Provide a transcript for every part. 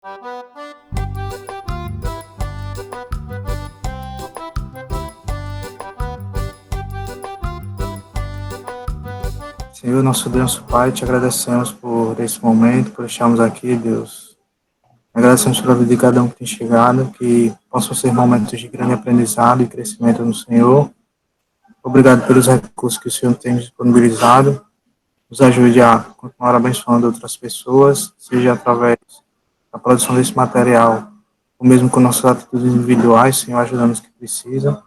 Senhor, nosso Deus, Pai, te agradecemos por esse momento, por estarmos aqui, Deus. Agradecemos pela vida de cada um que tem chegado, que possam ser momentos de grande aprendizado e crescimento no Senhor. Obrigado pelos recursos que o Senhor tem disponibilizado. Nos ajude a continuar abençoando outras pessoas, seja através da produção desse material, ou mesmo com nossas atitudes individuais, Senhor, ajudando os que precisam.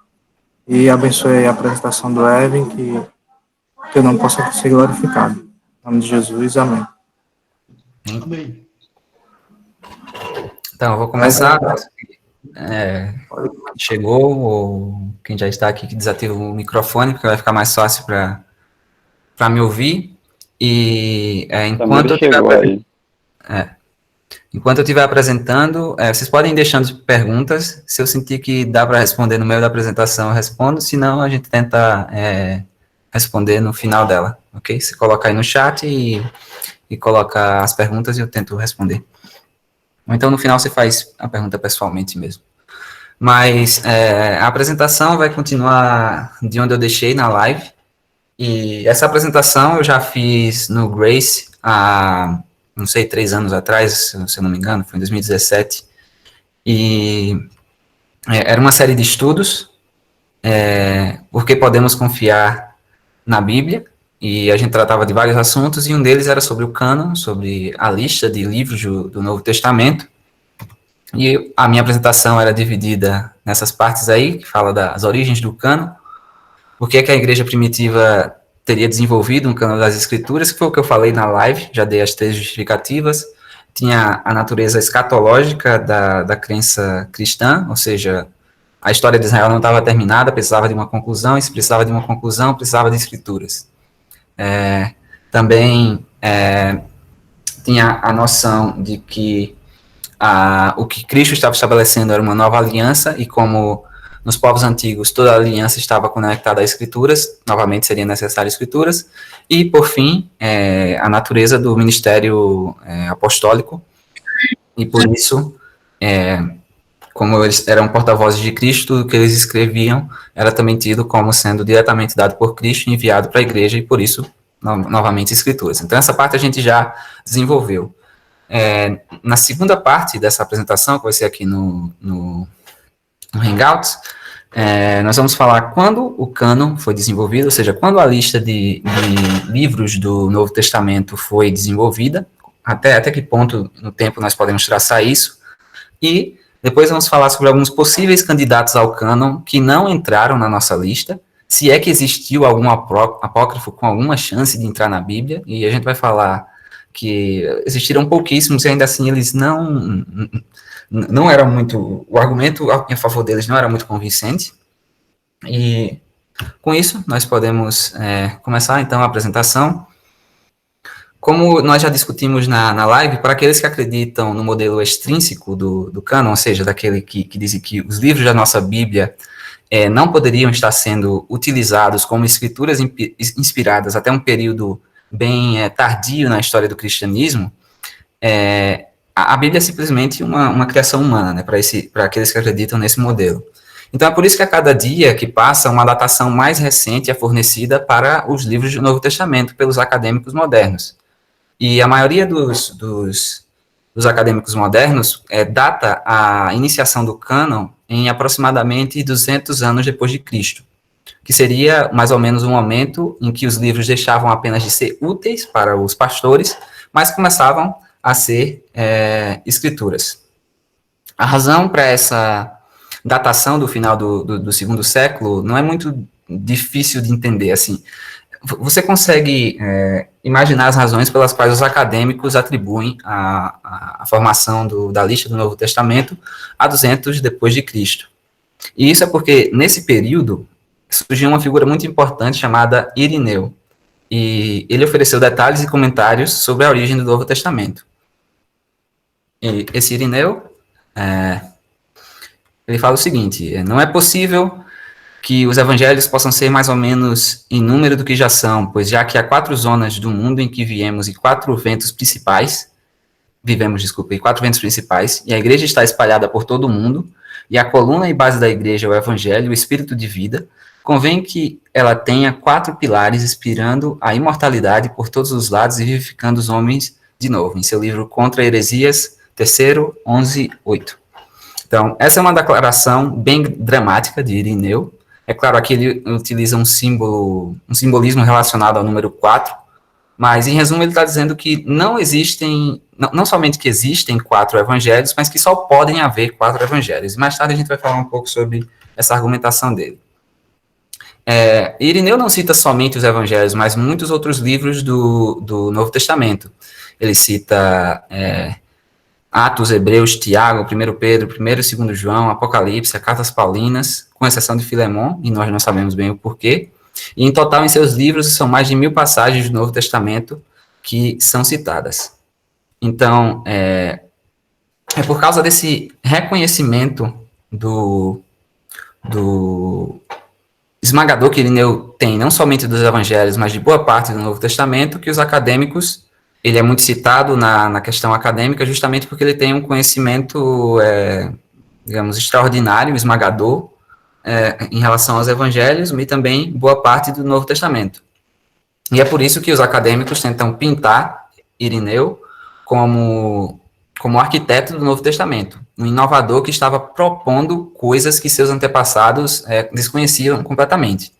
E abençoe a apresentação do Evan, que teu nome possa ser glorificado. Em nome de Jesus, amém. Amém. Então, eu vou começar. Chegou, ou quem já está aqui que desativa o microfone, porque vai ficar mais fácil para me ouvir. E enquanto eu estiver apresentando, vocês podem ir deixando perguntas. Se eu sentir que dá para responder no meio da apresentação, eu respondo. Se não, a gente tenta responder no final dela, ok? Você coloca aí no chat e coloca as perguntas e eu tento responder. Ou então, no final, você faz a pergunta pessoalmente mesmo. Mas a apresentação vai continuar de onde eu deixei na live. E essa apresentação eu já fiz no Grace há, não sei, 3 anos atrás, se eu não me engano, foi em 2017. E era uma série de estudos, porque podemos confiar na Bíblia, e a gente tratava de vários assuntos, e um deles era sobre o cânon, sobre a lista de livros do Novo Testamento. E a minha apresentação era dividida nessas partes aí, que fala das origens do cânon, por que a igreja primitiva teria desenvolvido um cânon das escrituras, que foi o que eu falei na live, já dei as 3 justificativas. Tinha a natureza escatológica da crença cristã, ou seja, a história de Israel não estava terminada, precisava de uma conclusão, e se precisava de uma conclusão, precisava de escrituras. Também tinha a noção de que o que Cristo estava estabelecendo era uma nova aliança, e como nos povos antigos toda aliança estava conectada a escrituras, novamente seriam necessárias escrituras. E, por fim, a natureza do ministério apostólico, e por isso, como eles eram porta-vozes de Cristo, tudo que eles escreviam era também tido como sendo diretamente dado por Cristo e enviado para a igreja, e por isso, novamente, escrituras. Então, essa parte a gente já desenvolveu. Na segunda parte dessa apresentação, que vai ser aqui no Hangouts, nós vamos falar quando o cânon foi desenvolvido, ou seja, quando a lista de livros do Novo Testamento foi desenvolvida, até que ponto no tempo nós podemos traçar isso, e depois vamos falar sobre alguns possíveis candidatos ao cânon que não entraram na nossa lista, se é que existiu algum apócrifo com alguma chance de entrar na Bíblia, e a gente vai falar que existiram pouquíssimos, e ainda assim eles não eram muito, o argumento em favor deles não era muito convincente. E com isso nós podemos começar então a apresentação. Como nós já discutimos na live, para aqueles que acreditam no modelo extrínseco do cânon, ou seja, daquele que dizem que os livros da nossa Bíblia não poderiam estar sendo utilizados como escrituras inspiradas até um período bem tardio na história do cristianismo, a Bíblia é simplesmente uma criação humana, né, para aqueles que acreditam nesse modelo. Então, é por isso que a cada dia que passa, uma datação mais recente é fornecida para os livros do Novo Testamento pelos acadêmicos modernos. E a maioria dos acadêmicos modernos data a iniciação do cânon em aproximadamente 200 anos depois de Cristo, que seria mais ou menos um momento em que os livros deixavam apenas de ser úteis para os pastores, mas começavam a ser escrituras. A razão para essa datação do final do segundo século não é muito difícil de entender. Assim, você consegue imaginar as razões pelas quais os acadêmicos atribuem a formação da lista do Novo Testamento a 200 depois de Cristo. E isso é porque, nesse período, surgiu uma figura muito importante chamada Irineu, e ele ofereceu detalhes e comentários sobre a origem do Novo Testamento. E esse Irineu, ele fala o seguinte: não é possível que os evangelhos possam ser mais ou menos em número do que já são, pois já que há 4 zonas do mundo em que viemos e 4 ventos principais, e 4 ventos principais, e a igreja está espalhada por todo o mundo, e a coluna e base da igreja é o evangelho, o espírito de vida, convém que ela tenha 4 pilares inspirando a imortalidade por todos os lados e vivificando os homens de novo, em seu livro Contra Heresias, 3º, 11:8. Então, essa é uma declaração bem dramática de Irineu. É claro, aqui ele utiliza um simbolismo relacionado ao número 4, mas, em resumo, ele está dizendo que não existem, não somente que existem 4 evangelhos, mas que só podem haver 4 evangelhos. E mais tarde a gente vai falar um pouco sobre essa argumentação dele. Irineu não cita somente os evangelhos, mas muitos outros livros do Novo Testamento. Ele cita Atos, Hebreus, Tiago, 1 Pedro, 1 e 2 João, Apocalipse, Cartas Paulinas, com exceção de Filemon, e nós não sabemos bem o porquê. E, em total, em seus livros, são mais de 1000 passagens do Novo Testamento que são citadas. Então, é por causa desse reconhecimento do esmagador que Irineu tem, não somente dos evangelhos, mas de boa parte do Novo Testamento, que os acadêmicos, ele é muito citado na questão acadêmica, justamente porque ele tem um conhecimento, digamos, extraordinário, esmagador, em relação aos evangelhos, e também boa parte do Novo Testamento. E é por isso que os acadêmicos tentam pintar Irineu como arquiteto do Novo Testamento, um inovador que estava propondo coisas que seus antepassados desconheciam completamente.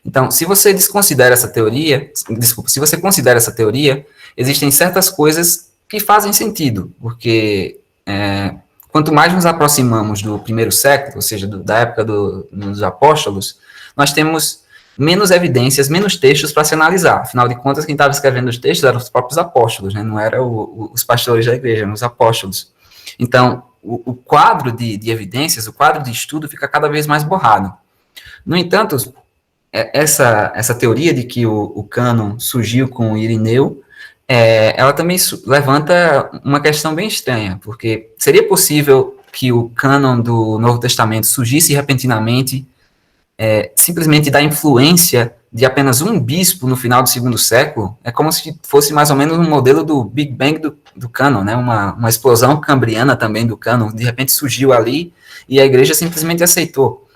Então, se você considera essa teoria, existem certas coisas que fazem sentido, porque quanto mais nos aproximamos do primeiro século, ou seja, da época dos apóstolos, nós temos menos evidências, menos textos para se analisar. Afinal de contas, quem estava escrevendo os textos eram os próprios apóstolos, né? Não eram os pastores da igreja, eram os apóstolos. Então, o quadro de evidências, o quadro de estudo fica cada vez mais borrado. No entanto, essa teoria de que o cânon surgiu com Irineu, ela também levanta uma questão bem estranha, porque seria possível que o cânon do Novo Testamento surgisse repentinamente, simplesmente da influência de apenas um bispo no final do 2º século? É como se fosse mais ou menos um modelo do Big Bang do cânon, né? Uma explosão cambriana também do cânon, de repente surgiu ali e a igreja simplesmente aceitou.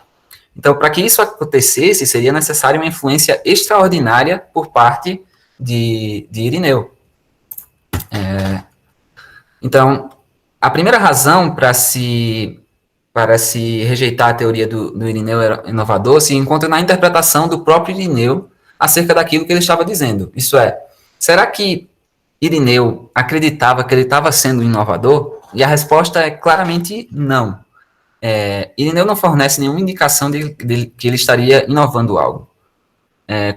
Então, para que isso acontecesse, seria necessária uma influência extraordinária por parte de Irineu. Então, a primeira razão para se rejeitar a teoria do Irineu inovador se encontra na interpretação do próprio Irineu acerca daquilo que ele estava dizendo. Isso é, será que Irineu acreditava que ele estava sendo inovador? E a resposta é claramente não. Irineu não fornece nenhuma indicação de que ele estaria inovando algo.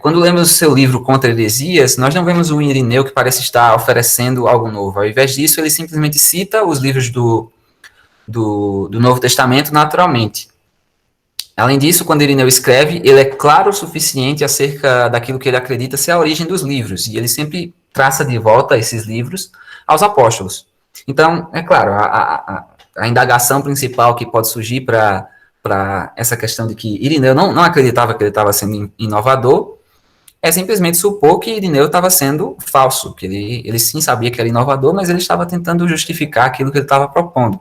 Quando lemos o seu livro Contra Heresias, nós não vemos um Irineu que parece estar oferecendo algo novo. Ao invés disso, ele simplesmente cita os livros do Novo Testamento naturalmente. Além disso, quando Irineu escreve, ele é claro o suficiente acerca daquilo que ele acredita ser a origem dos livros, e ele sempre traça de volta esses livros aos apóstolos. Então, é claro, a indagação principal que pode surgir para essa questão de que Irineu não acreditava que ele estava sendo inovador é simplesmente supor que Irineu estava sendo falso, que ele sim sabia que era inovador, mas ele estava tentando justificar aquilo que ele estava propondo.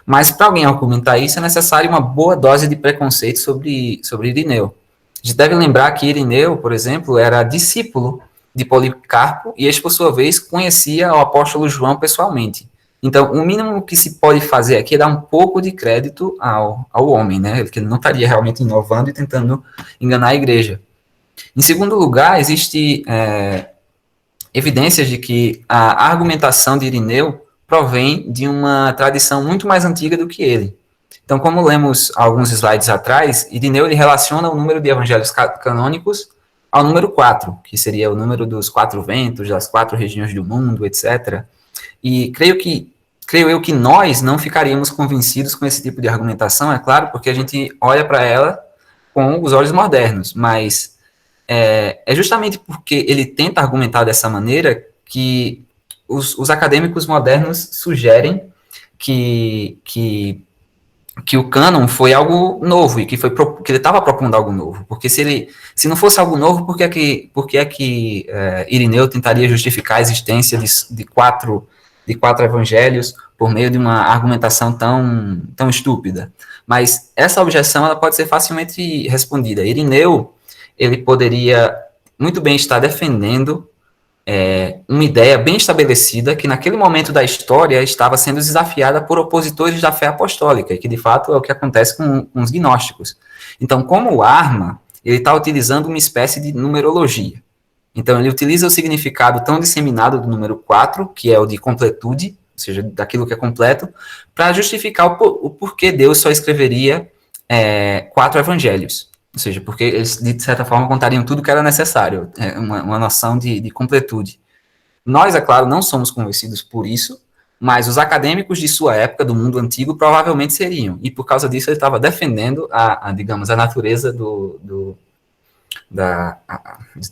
Mas para alguém argumentar isso, é necessário uma boa dose de preconceito sobre Irineu. A gente deve lembrar que Irineu, por exemplo, era discípulo de Policarpo e este, por sua vez, conhecia o apóstolo João pessoalmente. Então, o mínimo que se pode fazer aqui é dar um pouco de crédito ao homem, né? Que ele não estaria realmente inovando e tentando enganar a igreja. Em segundo lugar, existe evidências de que a argumentação de Irineu provém de uma tradição muito mais antiga do que ele. Então, como lemos alguns slides atrás, Irineu ele relaciona o número de evangelhos canônicos ao número 4, que seria o número dos 4 ventos, das 4 regiões do mundo, etc. E creio eu que nós não ficaríamos convencidos com esse tipo de argumentação, é claro, porque a gente olha para ela com os olhos modernos, mas é justamente porque ele tenta argumentar dessa maneira que os acadêmicos modernos sugerem que o cânon foi algo novo e que ele estava propondo algo novo. Porque se não fosse algo novo, por que Irineu tentaria justificar a existência de 4 de 4 evangelhos por meio de uma argumentação tão estúpida. Mas essa objeção ela pode ser facilmente respondida. Irineu, ele poderia muito bem estar defendendo uma ideia bem estabelecida que naquele momento da história estava sendo desafiada por opositores da fé apostólica, e que de fato é o que acontece com os gnósticos. Então, como arma, ele está utilizando uma espécie de numerologia. Então, ele utiliza o significado tão disseminado do número 4, que é o de completude, ou seja, daquilo que é completo, para justificar o porquê Deus só escreveria 4 evangelhos. Ou seja, porque eles, de certa forma, contariam tudo que era necessário, uma noção de completude. Nós, é claro, não somos convencidos por isso, mas os acadêmicos de sua época, do mundo antigo, provavelmente seriam. E por causa disso ele estava defendendo digamos, a natureza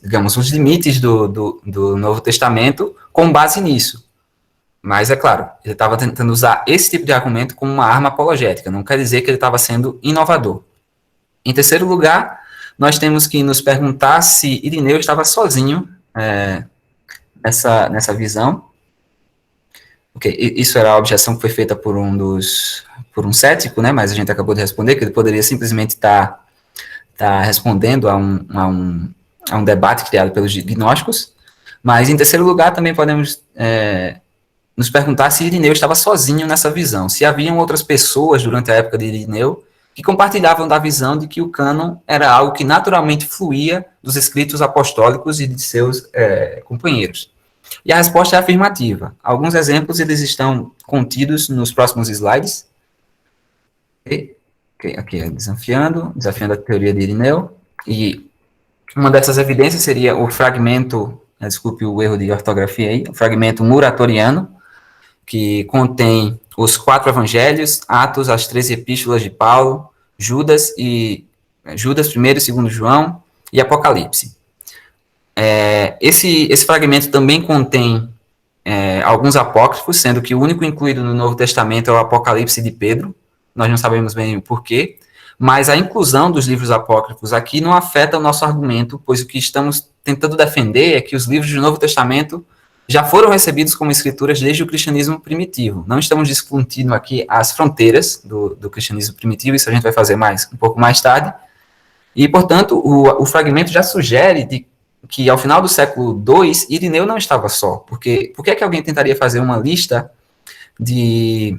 digamos, os limites do Novo Testamento com base nisso. Mas, é claro, ele estava tentando usar esse tipo de argumento como uma arma apologética, não quer dizer que ele estava sendo inovador. Em terceiro lugar, nós temos que nos perguntar se Irineu estava sozinho nessa visão. Okay, isso era a objeção que foi feita por um cético, né, mas a gente acabou de responder que ele poderia simplesmente estar respondendo a um debate criado pelos gnósticos. Mas, em terceiro lugar, também podemos nos perguntar se Irineu estava sozinho nessa visão, se haviam outras pessoas durante a época de Irineu que compartilhavam da visão de que o cânon era algo que naturalmente fluía dos escritos apostólicos e de seus companheiros. E a resposta é afirmativa. Alguns exemplos eles estão contidos nos próximos slides. Aqui é desafiando a teoria de Irineu. E uma dessas evidências seria o fragmento, desculpe o erro de ortografia aí, o fragmento muratoriano, que contém os 4 evangelhos, Atos, as 13 epístolas de Paulo, Judas, 1º e 2º João, e Apocalipse. Esse fragmento também contém alguns apócrifos, sendo que o único incluído no Novo Testamento é o Apocalipse de Pedro, nós não sabemos bem o porquê, mas a inclusão dos livros apócrifos aqui não afeta o nosso argumento, pois o que estamos tentando defender é que os livros do Novo Testamento já foram recebidos como escrituras desde o cristianismo primitivo. Não estamos discutindo aqui as fronteiras do cristianismo primitivo, isso a gente vai fazer um pouco mais tarde. E, portanto, o fragmento já sugere que, ao final do século II, Irineu não estava só. Porque por que é que alguém tentaria fazer uma lista de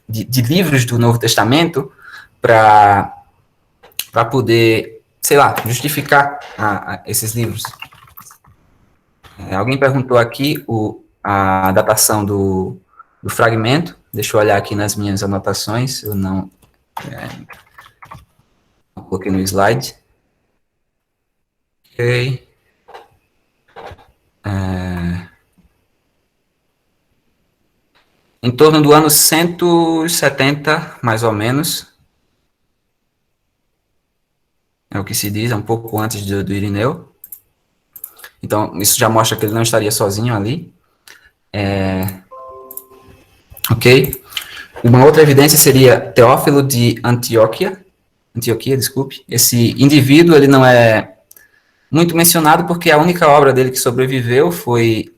livros do Novo Testamento para poder, sei lá, justificar esses livros? Alguém perguntou aqui a datação do fragmento. Deixa eu olhar aqui nas minhas anotações. Eu não coloquei no slide. Ok. Em torno do ano 170, mais ou menos. É o que se diz, um pouco antes do Irineu. Então, isso já mostra que ele não estaria sozinho ali. Ok? Uma outra evidência seria Teófilo de Antioquia, desculpe. Esse indivíduo, ele não é muito mencionado porque a única obra dele que sobreviveu foi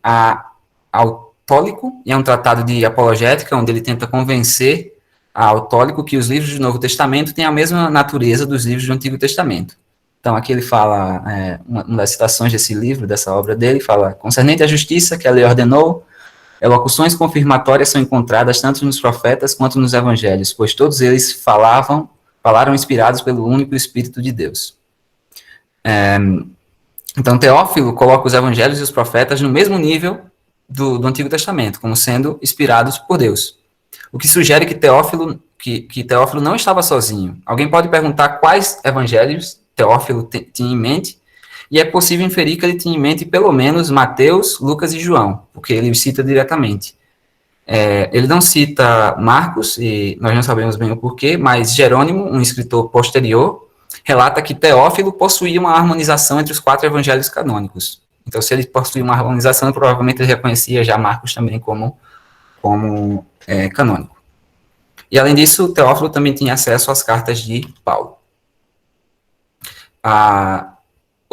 Autólico, e é um tratado de apologética, onde ele tenta convencer a Autólico que os livros do Novo Testamento têm a mesma natureza dos livros do Antigo Testamento. Então, aqui ele fala, uma das citações desse livro, dessa obra dele, fala: concernente à justiça que a lei ordenou, elocuções confirmatórias são encontradas tanto nos profetas quanto nos evangelhos, pois todos eles falaram inspirados pelo único Espírito de Deus. Então, Teófilo coloca os evangelhos e os profetas no mesmo nível do Antigo Testamento, como sendo inspirados por Deus. O que sugere que Teófilo não estava sozinho. Alguém pode perguntar quais evangelhos Teófilo tinha em mente, e é possível inferir que ele tinha em mente pelo menos Mateus, Lucas e João, porque ele os cita diretamente. Ele não cita Marcos, e nós não sabemos bem o porquê, mas Jerônimo, um escritor posterior, relata que Teófilo possuía uma harmonização entre os 4 evangelhos canônicos. Então, se ele possuía uma harmonização, provavelmente ele reconhecia já Marcos também como canônico. E, além disso, Teófilo também tinha acesso às cartas de Paulo.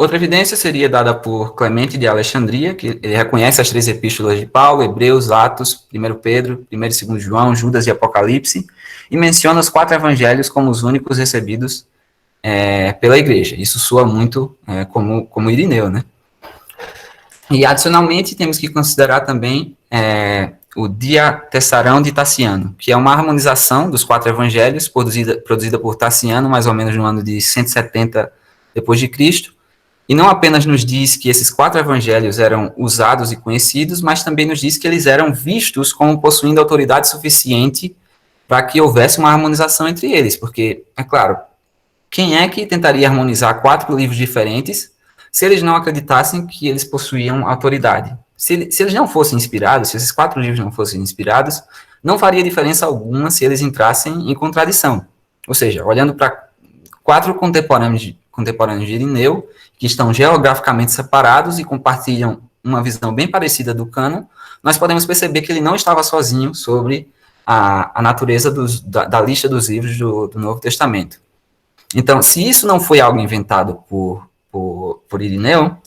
Outra evidência seria dada por Clemente de Alexandria, que ele reconhece as 3 epístolas de Paulo, Hebreus, Atos, 1 Pedro, 1 e 2 João, Judas e Apocalipse, e menciona os 4 evangelhos como os únicos recebidos pela igreja. Isso soa muito como Irineu, né? E, adicionalmente, temos que considerar também o Diatessarão de Taciano, que é uma harmonização dos 4 evangelhos, produzida por Taciano, mais ou menos no ano de 170 depois de Cristo, e não apenas nos diz que esses 4 evangelhos eram usados e conhecidos, mas também nos diz que eles eram vistos como possuindo autoridade suficiente para que houvesse uma harmonização entre eles, porque, é claro, quem é que tentaria harmonizar 4 livros diferentes se eles não acreditassem que eles possuíam autoridade? Se eles não fossem inspirados, se esses 4 livros não fossem inspirados, não faria diferença alguma se eles entrassem em contradição. Ou seja, olhando para 4 contemporâneos de Irineu, que estão geograficamente separados e compartilham uma visão bem parecida do cânon, nós podemos perceber que ele não estava sozinho sobre a natureza da lista dos livros do Novo Testamento. Então, se isso não foi algo inventado por Irineu,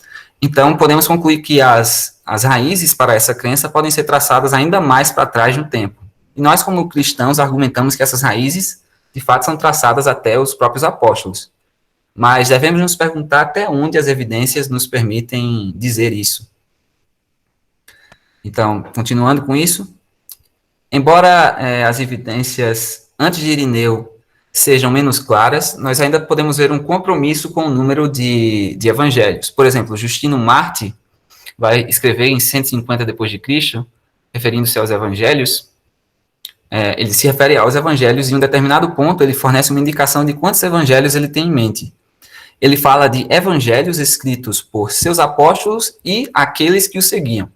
então podemos concluir que as raízes para essa crença podem ser traçadas ainda mais para trás no tempo. E nós, como cristãos, argumentamos que essas raízes, de fato, são traçadas até os próprios apóstolos. Mas devemos nos perguntar até onde as evidências nos permitem dizer isso. Então, continuando com isso, embora as evidências antes de Irineu sejam menos claras, nós ainda podemos ver um compromisso com o número de evangelhos. Por exemplo, Justino Marte vai escrever em 150 depois de Cristo, referindo-se aos evangelhos, ele se refere aos evangelhos e em um determinado ponto ele fornece uma indicação de quantos evangelhos ele tem em mente. Ele fala de evangelhos escritos por seus apóstolos e aqueles que o seguiam.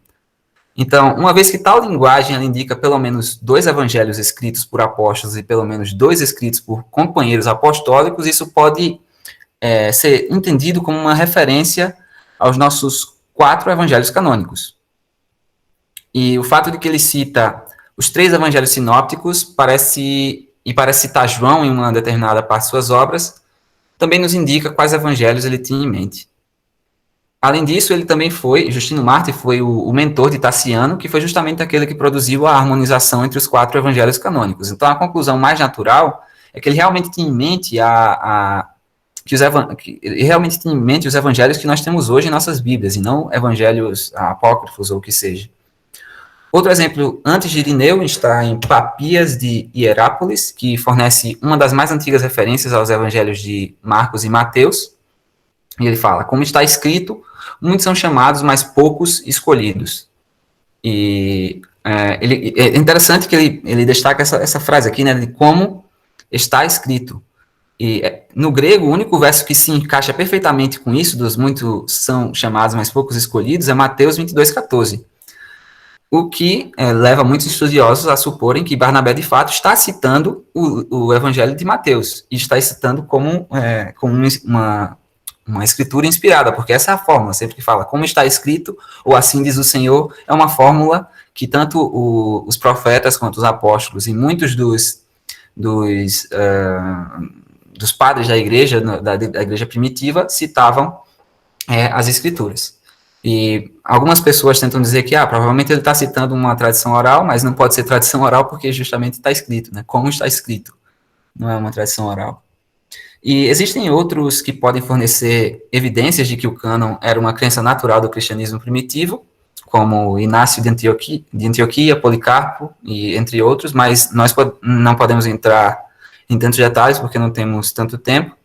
Então, uma vez que tal linguagem ela indica pelo menos 2 evangelhos escritos por apóstolos e pelo menos 2 escritos por companheiros apostólicos, isso pode ser entendido como uma referência aos nossos 4 evangelhos canônicos. E o fato de que ele cita os 3 evangelhos sinópticos parece citar João em uma determinada parte de suas obras, também nos indica quais evangelhos ele tinha em mente. Além disso, Justino Marte foi o mentor de Taciano, que foi justamente aquele que produziu a harmonização entre os 4 evangelhos canônicos. Então, a conclusão mais natural é que ele realmente tinha em mente os evangelhos que nós temos hoje em nossas Bíblias, e não evangelhos apócrifos ou o que seja. Outro exemplo, antes de Irineu, está em Papias de Hierápolis, que fornece uma das mais antigas referências aos evangelhos de Marcos e Mateus. E ele fala, como está escrito, muitos são chamados, mas poucos escolhidos. E é interessante que ele destaca essa frase aqui, né, de como está escrito. E no grego, o único verso que se encaixa perfeitamente com isso, dos muitos são chamados, mas poucos escolhidos, é Mateus 22,14. O que leva muitos estudiosos a suporem que Barnabé, de fato, está citando o Evangelho de Mateus, e está citando como uma escritura inspirada, porque essa é a fórmula, sempre que fala como está escrito, ou assim diz o Senhor, é uma fórmula que tanto os profetas quanto os apóstolos e muitos dos padres da igreja, da igreja primitiva, citavam as escrituras. E algumas pessoas tentam dizer que, provavelmente ele está citando uma tradição oral, mas não pode ser tradição oral porque justamente está escrito, né? Como está escrito, não é uma tradição oral. E existem outros que podem fornecer evidências de que o cânon era uma crença natural do cristianismo primitivo, como Inácio de Antioquia, Policarpo, e entre outros, mas nós não podemos entrar em tantos detalhes porque não temos tanto tempo.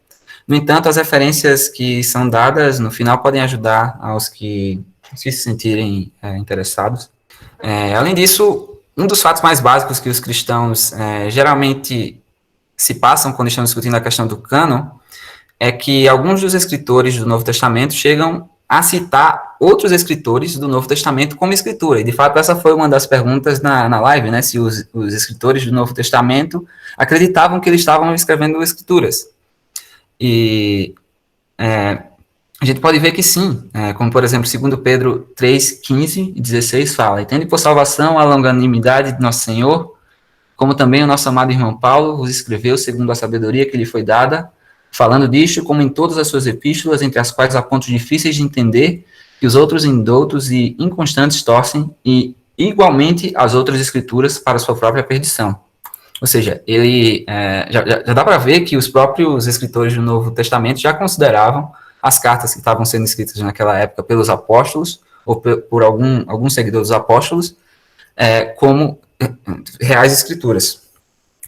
No entanto, as referências que são dadas no final podem ajudar aos que se sentirem interessados. Além disso, um dos fatos mais básicos que os cristãos geralmente se passam quando estão discutindo a questão do cânon é que alguns dos escritores do Novo Testamento chegam a citar outros escritores do Novo Testamento como escritura. E, de fato, essa foi uma das perguntas na live, né? Se os escritores do Novo Testamento acreditavam que eles estavam escrevendo escrituras. E a gente pode ver que sim, como por exemplo, 2 Pedro 3, 15 e 16 fala, e tende por salvação a longanimidade de nosso Senhor, como também o nosso amado irmão Paulo vos escreveu segundo a sabedoria que lhe foi dada, falando disto, como em todas as suas epístolas, entre as quais há pontos difíceis de entender, que os outros indoutos e inconstantes torcem, e igualmente as outras escrituras para sua própria perdição. Ou seja, ele já dá para ver que os próprios escritores do Novo Testamento já consideravam as cartas que estavam sendo escritas naquela época pelos apóstolos, ou por algum seguidor dos apóstolos, como reais escrituras.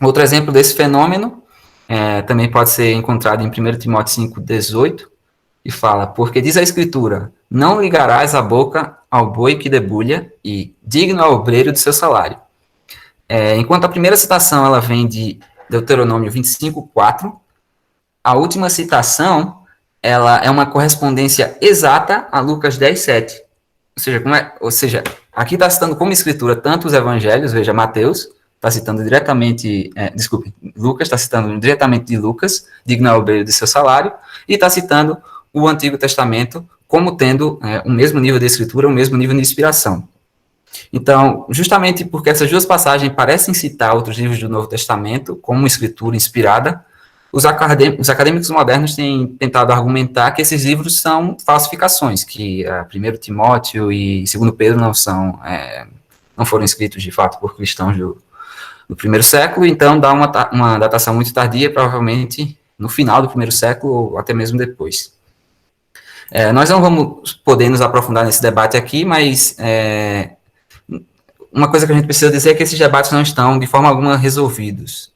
Outro exemplo desse fenômeno também pode ser encontrado em 1 Timóteo 5,18, e fala, porque diz a Escritura, não ligarás a boca ao boi que debulha, e digno ao obreiro do seu salário. Enquanto a primeira citação ela vem de Deuteronômio 25:4, a última citação ela é uma correspondência exata a Lucas 10:7. Ou seja, aqui está citando como escritura tanto os evangelhos, veja, Mateus está citando diretamente, Lucas está citando diretamente de Lucas, digno ao obreiro de seu salário, e está citando o Antigo Testamento como tendo o mesmo nível de escritura, o mesmo nível de inspiração. Então, justamente porque essas duas passagens parecem citar outros livros do Novo Testamento como escritura inspirada, os acadêmicos modernos têm tentado argumentar que esses livros são falsificações, que 1 Timóteo e 2 Pedro não foram escritos, de fato, por cristãos do primeiro século, então dá uma datação muito tardia, provavelmente no final do primeiro século ou até mesmo depois. Nós não vamos poder nos aprofundar nesse debate aqui, mas uma coisa que a gente precisa dizer é que esses debates não estão de forma alguma resolvidos.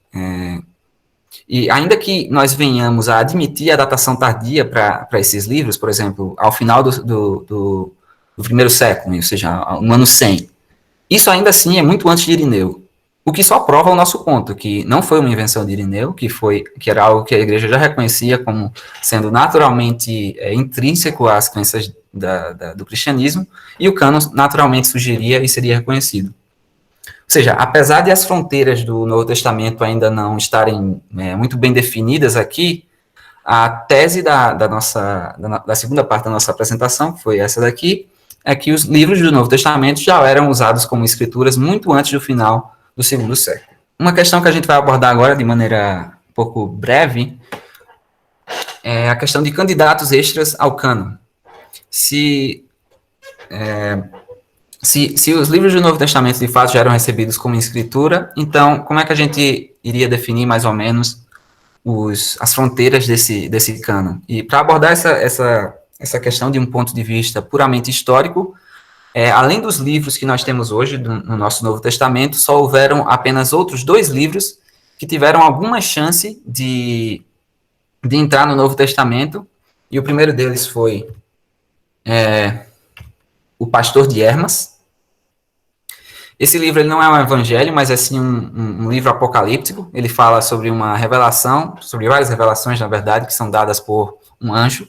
E ainda que nós venhamos a admitir a datação tardia para esses livros, por exemplo, ao final do primeiro século, ou seja, no ano 100, isso ainda assim é muito antes de Irineu, o que só prova o nosso ponto, que não foi uma invenção de Irineu, que era algo que a igreja já reconhecia como sendo naturalmente intrínseco às crenças do cristianismo, e o cânon naturalmente surgiria e seria reconhecido. Ou seja, apesar de as fronteiras do Novo Testamento ainda não estarem muito bem definidas aqui, a tese da segunda parte da nossa apresentação, que foi essa daqui, é que os livros do Novo Testamento já eram usados como escrituras muito antes do final do segundo século. Uma questão que a gente vai abordar agora de maneira um pouco breve é a questão de candidatos extras ao cânon. Se os livros do Novo Testamento de fato já eram recebidos como escritura, então como é que a gente iria definir mais ou menos as fronteiras desse cânon? E para abordar essa questão de um ponto de vista puramente histórico, além dos livros que nós temos hoje no nosso Novo Testamento, só houveram apenas outros 2 livros que tiveram alguma chance de entrar no Novo Testamento, e o primeiro deles foi O Pastor de Hermas. Esse livro ele não é um evangelho, mas é sim um livro apocalíptico. Ele fala sobre uma revelação, sobre várias revelações, na verdade, que são dadas por um anjo,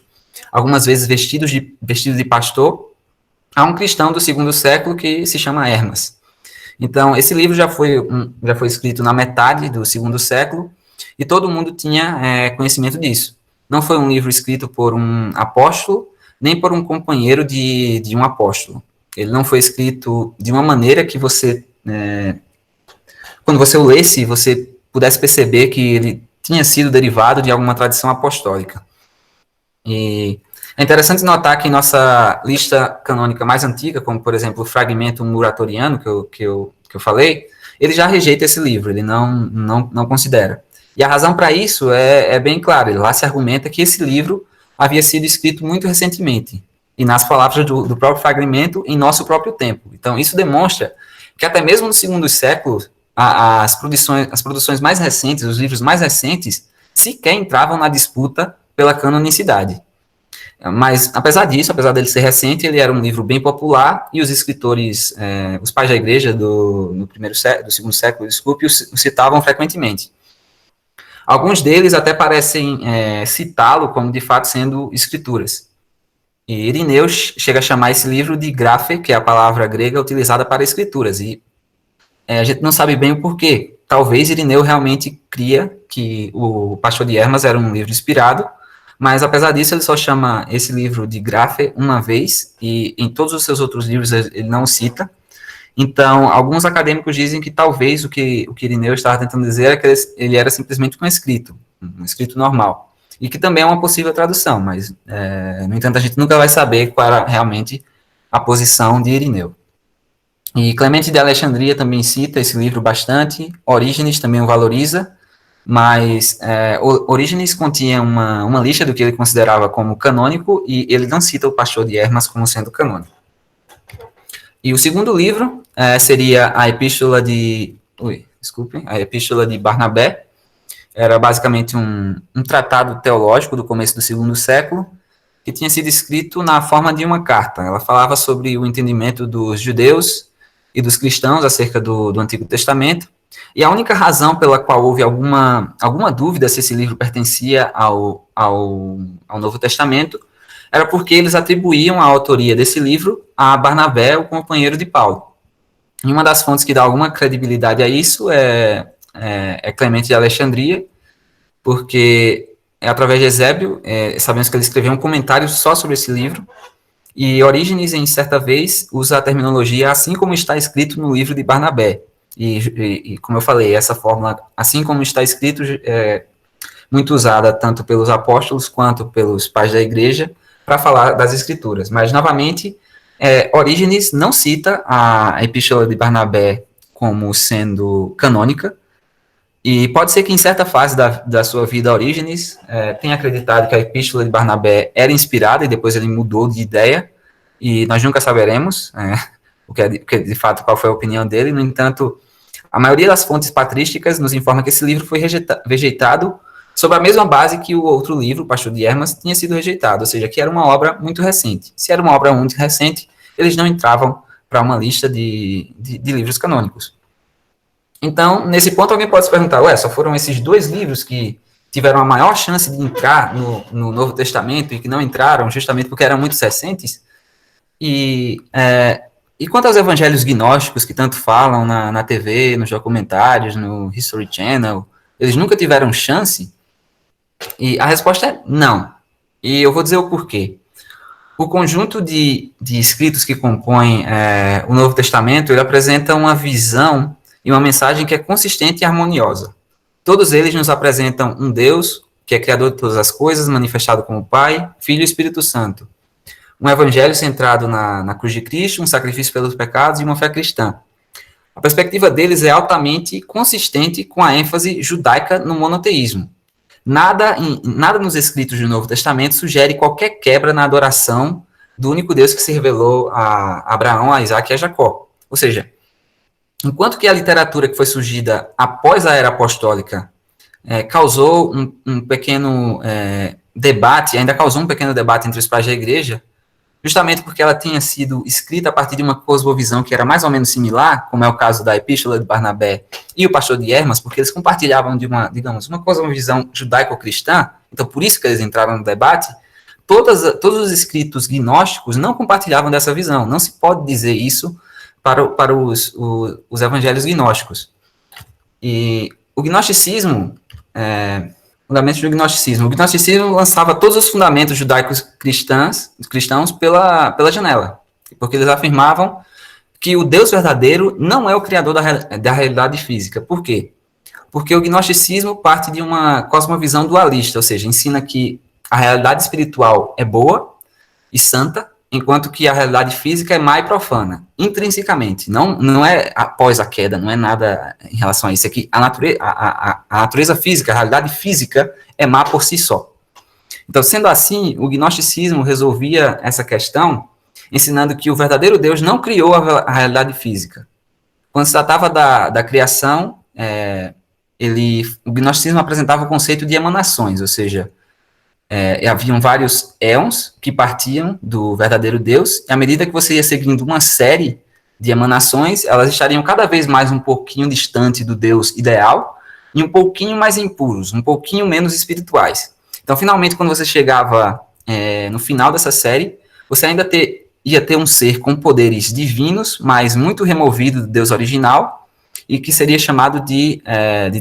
algumas vezes vestido de pastor, a um cristão do segundo século que se chama Hermas. Então, esse livro já foi escrito na metade do segundo século, e todo mundo tinha conhecimento disso. Não foi um livro escrito por um apóstolo, nem por um companheiro de um apóstolo. Ele não foi escrito de uma maneira que você, quando você o lesse, você pudesse perceber que ele tinha sido derivado de alguma tradição apostólica. E é interessante notar que em nossa lista canônica mais antiga, como, por exemplo, o Fragmento Muratoriano, que eu falei, ele já rejeita esse livro, ele não considera. E a razão para isso é bem clara. Lá se argumenta que esse livro havia sido escrito muito recentemente, e nas palavras do próprio Fragmento, em nosso próprio tempo. Então, isso demonstra que até mesmo no segundo século, as produções mais recentes, os livros mais recentes, sequer entravam na disputa pela canonicidade. Mas, apesar disso, apesar dele ser recente, ele era um livro bem popular, e os escritores, os pais da igreja do segundo século, o citavam frequentemente. Alguns deles até parecem citá-lo como, de fato, sendo escrituras. E Irineu chega a chamar esse livro de graphe, que é a palavra grega utilizada para escrituras, e a gente não sabe bem o porquê. Talvez Irineu realmente cria que o Pastor de Hermas era um livro inspirado, mas, apesar disso, ele só chama esse livro de graphe uma vez, e em todos os seus outros livros ele não o cita. Então, alguns acadêmicos dizem que talvez o que Irineu estava tentando dizer é que ele era simplesmente um escrito normal. e que também é uma possível tradução, mas, no entanto, a gente nunca vai saber qual era realmente a posição de Irineu. E Clemente de Alexandria também cita esse livro bastante, Orígenes também o valoriza, mas Orígenes continha uma lista do que ele considerava como canônico, e ele não cita o Pastor de Hermas como sendo canônico. E o segundo livro seria a Epístola de Barnabé. Era basicamente um tratado teológico do começo do segundo século, que tinha sido escrito na forma de uma carta. Ela falava sobre o entendimento dos judeus e dos cristãos acerca do Antigo Testamento, e a única razão pela qual houve alguma dúvida se esse livro pertencia ao Novo Testamento era porque eles atribuíam a autoria desse livro a Barnabé, o companheiro de Paulo. E uma das fontes que dá alguma credibilidade a isso é Clemente de Alexandria, porque através de Eusébio, sabemos que ele escreveu um comentário só sobre esse livro, e Orígenes, em certa vez, usa a terminologia assim como está escrito no livro de Barnabé. E como eu falei, essa fórmula, assim como está escrito, é muito usada tanto pelos apóstolos quanto pelos pais da igreja para falar das escrituras. Mas, novamente, Orígenes não cita a Epístola de Barnabé como sendo canônica, e pode ser que em certa fase da sua vida, Orígenes tenha acreditado que a Epístola de Barnabé era inspirada, e depois ele mudou de ideia, e nós nunca saberemos de fato qual foi a opinião dele. No entanto, a maioria das fontes patrísticas nos informa que esse livro foi rejeitado sob a mesma base que o outro livro, o Pastor de Hermas, tinha sido rejeitado, ou seja, que era uma obra muito recente. Se era uma obra muito recente, eles não entravam para uma lista de livros canônicos. Então, nesse ponto, alguém pode se perguntar, só foram esses 2 livros que tiveram a maior chance de entrar no Novo Testamento e que não entraram justamente porque eram muito recentes? E quanto aos evangelhos gnósticos que tanto falam na TV, nos documentários, no History Channel, eles nunca tiveram chance? E a resposta é não. E eu vou dizer o porquê. O conjunto de escritos que compõem o Novo Testamento, ele apresenta uma visão e uma mensagem que é consistente e harmoniosa. Todos eles nos apresentam um Deus, que é criador de todas as coisas, manifestado como Pai, Filho e Espírito Santo. Um evangelho centrado na cruz de Cristo, um sacrifício pelos pecados e uma fé cristã. A perspectiva deles é altamente consistente com a ênfase judaica no monoteísmo. Nada nos escritos do Novo Testamento sugere qualquer quebra na adoração do único Deus que se revelou a Abraão, a Isaac e a Jacó. Ou seja, enquanto que a literatura que foi surgida após a era apostólica causou um pequeno debate, ainda causou um pequeno debate entre os pais da igreja, justamente porque ela tinha sido escrita a partir de uma cosmovisão que era mais ou menos similar, como é o caso da Epístola de Barnabé e o Pastor de Hermas, porque eles compartilhavam de uma cosmovisão judaico-cristã, então por isso que eles entraram no debate. Todos os escritos gnósticos não compartilhavam dessa visão, não se pode dizer isso para os evangelhos gnósticos. E o gnosticismo, fundamentos do gnosticismo. O gnosticismo lançava todos os fundamentos judaicos cristãos pela janela, porque eles afirmavam que o Deus verdadeiro não é o criador da realidade física. Por quê? Porque o gnosticismo parte de uma cosmovisão dualista, ou seja, ensina que a realidade espiritual é boa e santa, enquanto que a realidade física é má e profana, intrinsecamente. Não é após a queda, não é nada em relação a isso. É que a natureza física, a realidade física é má por si só. Então, sendo assim, o gnosticismo resolvia essa questão ensinando que o verdadeiro Deus não criou a realidade física. Quando se tratava da criação, o gnosticismo apresentava o conceito de emanações, ou seja, haviam vários éons que partiam do verdadeiro Deus, e à medida que você ia seguindo uma série de emanações, elas estariam cada vez mais um pouquinho distante do Deus ideal e um pouquinho mais impuros, um pouquinho menos espirituais. Então, finalmente, quando você chegava no final dessa série, você ainda ia ter um ser com poderes divinos, mas muito removido do Deus original, e que seria chamado de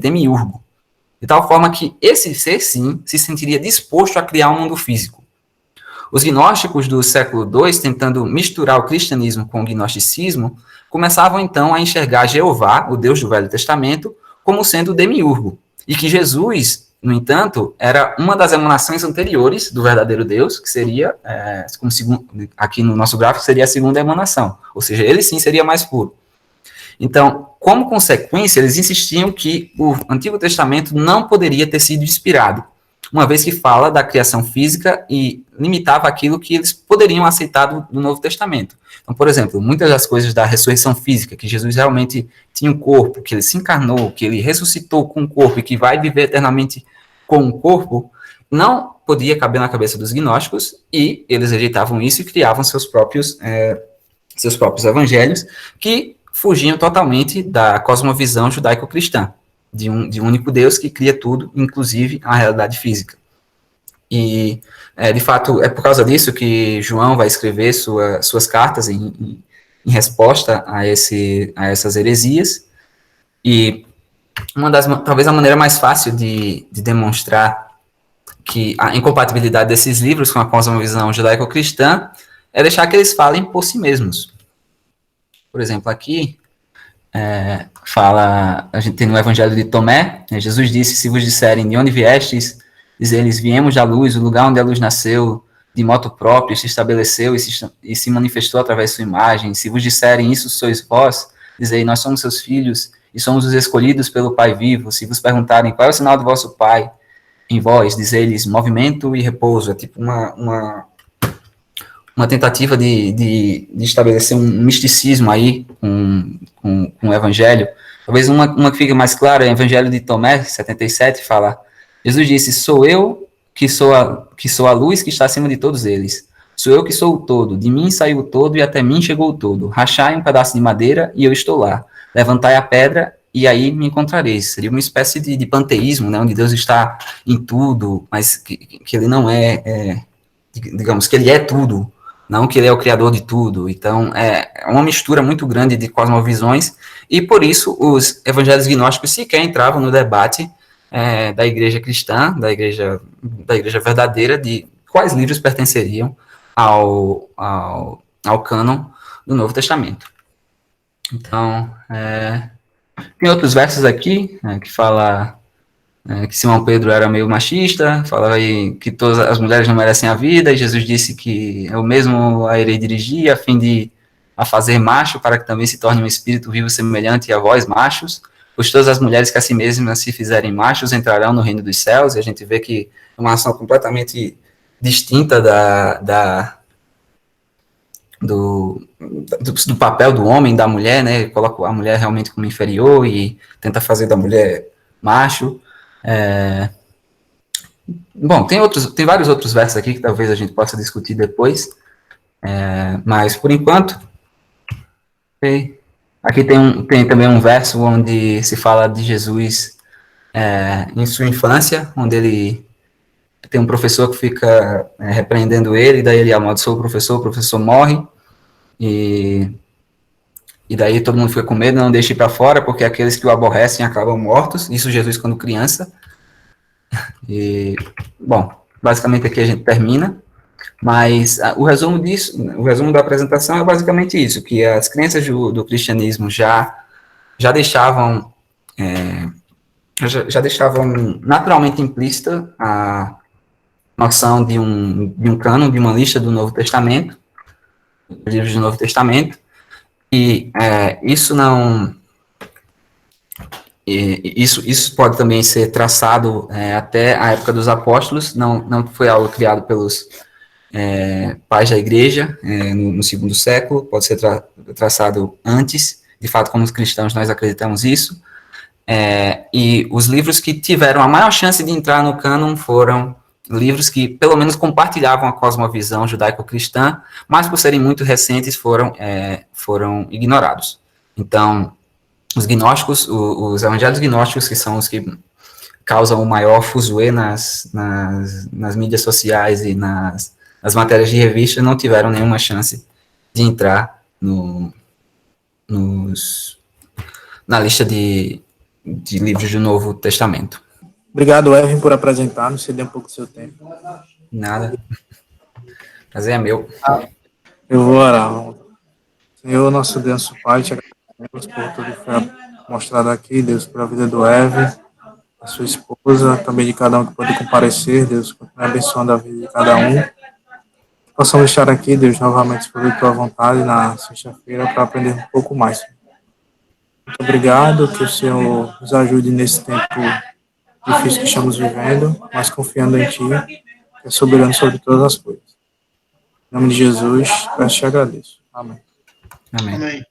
demiurgo. De tal forma que esse ser, sim, se sentiria disposto a criar um mundo físico. Os gnósticos do século II, tentando misturar o cristianismo com o gnosticismo, começavam então a enxergar Jeová, o Deus do Velho Testamento, como sendo o demiurgo, e que Jesus No entanto, era uma das emanações anteriores do verdadeiro Deus, que seria, como aqui no nosso gráfico, seria a segunda emanação, ou seja, ele sim seria mais puro. Então, como consequência, eles insistiam que o Antigo Testamento não poderia ter sido inspirado, uma vez que fala da criação física e limitava aquilo que eles poderiam aceitar do Novo Testamento. Então, por exemplo, muitas das coisas da ressurreição física, que Jesus realmente tinha um corpo, que ele se encarnou, que ele ressuscitou com um corpo e que vai viver eternamente com um corpo, não podia caber na cabeça dos gnósticos, e eles rejeitavam isso e criavam seus próprios evangelhos, que fugiam totalmente da cosmovisão judaico-cristã, de um único Deus que cria tudo, inclusive a realidade física. E, de fato, é por causa disso que João vai escrever suas cartas em resposta a essas heresias. E talvez a maneira mais fácil de demonstrar que a incompatibilidade desses livros com a cosmovisão judaico-cristã é deixar que eles falem por si mesmos. Por exemplo, aqui a gente tem no Evangelho de Tomé, Jesus disse: se vos disserem de onde viestes, diz eles: viemos da luz, o lugar onde a luz nasceu, de modo próprio, se estabeleceu e se manifestou através de sua imagem. Se vos disserem isso sois vós, dizei: nós somos seus filhos e somos os escolhidos pelo Pai vivo. Se vos perguntarem qual é o sinal do vosso Pai em vós, dizei-lhes movimento e repouso. É tipo uma tentativa de estabelecer um misticismo aí com o Evangelho. Talvez uma que fique mais clara é o Evangelho de Tomé, 77, fala: Jesus disse: sou eu que sou a luz que está acima de todos eles. Sou eu que sou o todo. De mim saiu o todo e até mim chegou o todo. Rachai um pedaço de madeira e eu estou lá. Levantai a pedra e aí me encontrareis. Seria uma espécie de panteísmo, né, onde Deus está em tudo, mas que ele não digamos, que ele é tudo, não que ele é o criador de tudo. Então, é uma mistura muito grande de cosmovisões, e por isso os evangelhos gnósticos sequer entravam no debate da igreja cristã, da igreja verdadeira, de quais livros pertenceriam ao cânon do Novo Testamento. Então, tem outros versos aqui, que fala que Simão Pedro era meio machista, falava aí que todas as mulheres não merecem a vida, e Jesus disse que eu mesmo a irei dirigir a fim de a fazer macho, para que também se torne um espírito vivo semelhante a vós, machos, pois todas as mulheres que a si mesmas se fizerem machos entrarão no reino dos céus. E a gente vê que é uma ação completamente distinta do papel do homem, da mulher, né? Coloca a mulher realmente como inferior e tenta fazer da mulher macho. Bom, tem vários outros versos aqui que talvez a gente possa discutir depois, mas por enquanto, aqui tem também um verso onde se fala de Jesus em sua infância, onde ele tem um professor que fica repreendendo ele, daí ele amaldiçoa o professor morre, e daí todo mundo fica com medo, não deixe ir para fora, porque aqueles que o aborrecem acabam mortos. Isso Jesus quando criança. E, bom, basicamente aqui a gente termina, mas o resumo da apresentação é basicamente isso, que as crenças do cristianismo já deixavam naturalmente implícita a noção de um cânon, de uma lista do Novo Testamento, livros do Novo Testamento, e isso pode também ser traçado até a época dos apóstolos. Não foi algo criado pelos pais da igreja no segundo século, pode ser traçado antes. De fato, como cristãos, nós acreditamos isso. E os livros que tiveram a maior chance de entrar no cânon foram livros que, pelo menos, compartilhavam a cosmovisão judaico-cristã, mas, por serem muito recentes, foram ignorados. Então, os gnósticos, os evangelhos gnósticos, que são os que causam o maior fuzuê nas mídias sociais e nas matérias de revista, não tiveram nenhuma chance de entrar na lista de livros do Novo Testamento. Obrigado, Evan, por apresentar, nos ceder um pouco do seu tempo. Nada. Prazer é meu. Eu vou orar. Senhor, nosso Deus, Pai, te agradecemos por tudo que foi mostrado aqui, Deus, pela vida do Evan. da sua esposa, também de cada um que pode comparecer, Deus, continue abençoando a vida de cada um. Possamos estar aqui, Deus, novamente por tua vontade na sexta-feira para aprender um pouco mais. Muito obrigado, que o Senhor nos ajude nesse tempo difícil que estamos vivendo, mas confiando em Ti, que é soberano sobre todas as coisas. Em nome de Jesus, peço e te agradeço. Amém. Amém. Amém.